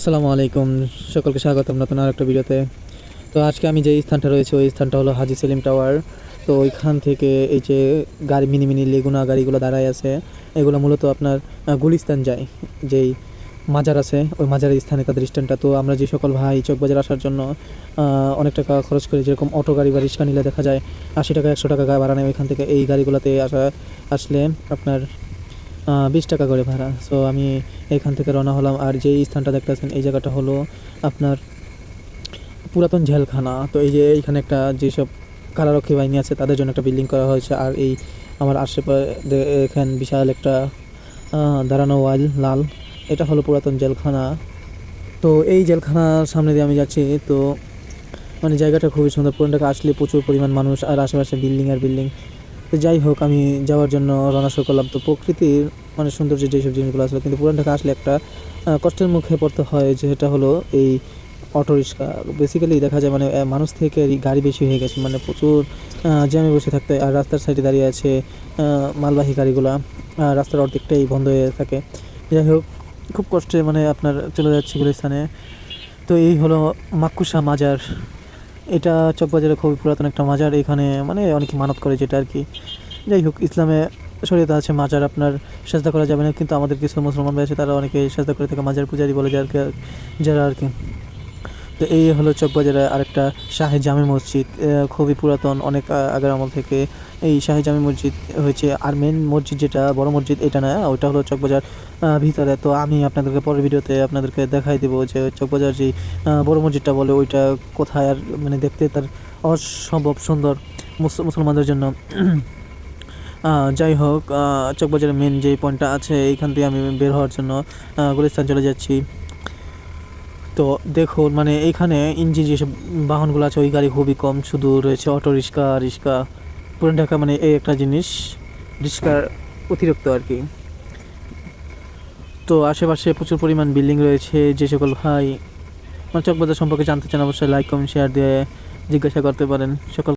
আসসালামু আলাইকুম, সকলকে স্বাগতম নতুন আরেকটা ভিডিওতে। তো আজকে আমি যে স্থানটা রয়েছে ওই স্থানটা হলো হাজী সেলিম টাওয়ার। তো ওইখান থেকে এই যে গাড়ি মিনি মিনি লেগুনা গাড়িগুলো দাঁড়ায় আছে, এগুলো মূলত আপনার গুলিস্তান যায়। যেই মাজার আছে ওই মাজারের স্থানে তাদের স্ট্যান্ডটা। তো আমরা যে সকল ভাই চকবাজার আসার জন্য অনেক টাকা খরচ করি, যেরকম অটো গাড়ি বা রিক্সা নিলে দেখা যায় 80 টাকা 100 টাকা ভাড়া নেয়, ওইখান থেকে এই গাড়িগুলোতে আসলে আপনার 20 টাকা করে ভাড়া। সো আমি এখান থেকে রওনা হলাম। আর যেই স্থানটা দেখতেছেন এই জায়গাটা হলো আপনার পুরাতন জেলখানা। তো এই যে এইখানে একটা যেসব কারারক্ষী বাহিনী আছে তাদের জন্য একটা বিল্ডিং করা হয়েছে। আর এই আমার আশেপাশে এখানে বিশাল একটা দাঁড়ানো ওয়াল লাল, এটা হলো পুরাতন জেলখানা। তো এই জেলখানার সামনে দিয়ে আমি যাচ্ছি। তো মানে জায়গাটা খুবই সুন্দর, পুরানটাকে আসলে প্রচুর পরিমাণ মানুষ আর আশেপাশে বিল্ডিং আর বিল্ডিং। তো যাই হোক, আমি যাওয়ার জন্য রওনা শুরু করলাম। তো প্রকৃতির মানে সৌন্দর্য যেসব জিনিসগুলো আসলে, কিন্তু পুরান ঢাকা আসলে একটা কষ্টের মুখে পড়তে হয়, যেটা হলো এই অটো রিক্সা। বেসিক্যালি দেখা যায় মানে মানুষ থেকে গাড়ি বেশি হয়ে গেছে, মানে প্রচুর জ্যামে বসে থাকতে হয়। আর রাস্তার সাইডে দাঁড়িয়ে আছে মালবাহী গাড়িগুলো, রাস্তার অর্ধেকটাই বন্ধ হয়ে থাকে। যাই হোক, খুব কষ্টে মানে আপনার চলে যাচ্ছে গুলিস্তানে। তো এই হলো মাক্কুসা মাজার। এটা চকবাজারে খুবই পুরাতন একটা মাজার। এখানে মানে অনেকে মানত করে, যেটা আর কি। যাই হোক, ইসলামে শরীয়তে আছে মাজার আপনার সেজদা করা যাবে না, কিন্তু আমাদের কিছু মুসলমান ভাই আছে তারা অনেকে সেজদা করে থাকে, মাজার পূজারি বলে যারা আর কি। তো এই হলো চকবাজারে আরেকটা শাহে জামে মসজিদ, খুবই পুরাতন, অনেক আগের আমল থেকে এই শাহে জামে মসজিদ হয়েছে। আর মেন মসজিদ যেটা বড় মসজিদ এটা না, ওইটা হলো চকবাজার ভিতরে। তো আমি আপনাদেরকে পরের ভিডিওতে আপনাদেরকে দেখাই দেবো যে চকবাজার যে বড় মসজিদটা বলে ওইটা কোথায়। আর মানে দেখতে তার অসম্ভব সুন্দর মুসলমানদের জন্য। যাই হোক, চকবাজারের মেন যে পয়েন্টটা আছে এইখান থেকে আমি বের হওয়ার জন্য গুলিস্তান চলে যাচ্ছি। তো দেখুন মানে এইখানে ইঞ্জিন যেসব বাহনগুলো আছে ওই গাড়ি খুবই কম, শুধু রয়েছে অটো রিক্সা। পুরান ঢাকা মানে এই একটা জিনিস, রিক্সার অতিরিক্ত আর কি। তো আশেপাশে প্রচুর পরিমাণ বিল্ডিং রয়েছে। যে সকল ভাই মানে চকবাজার সম্পর্কে জানতে চান অবশ্যই লাইক কমেন্ট শেয়ার দিয়ে জিজ্ঞাসা করতে পারেন সকল।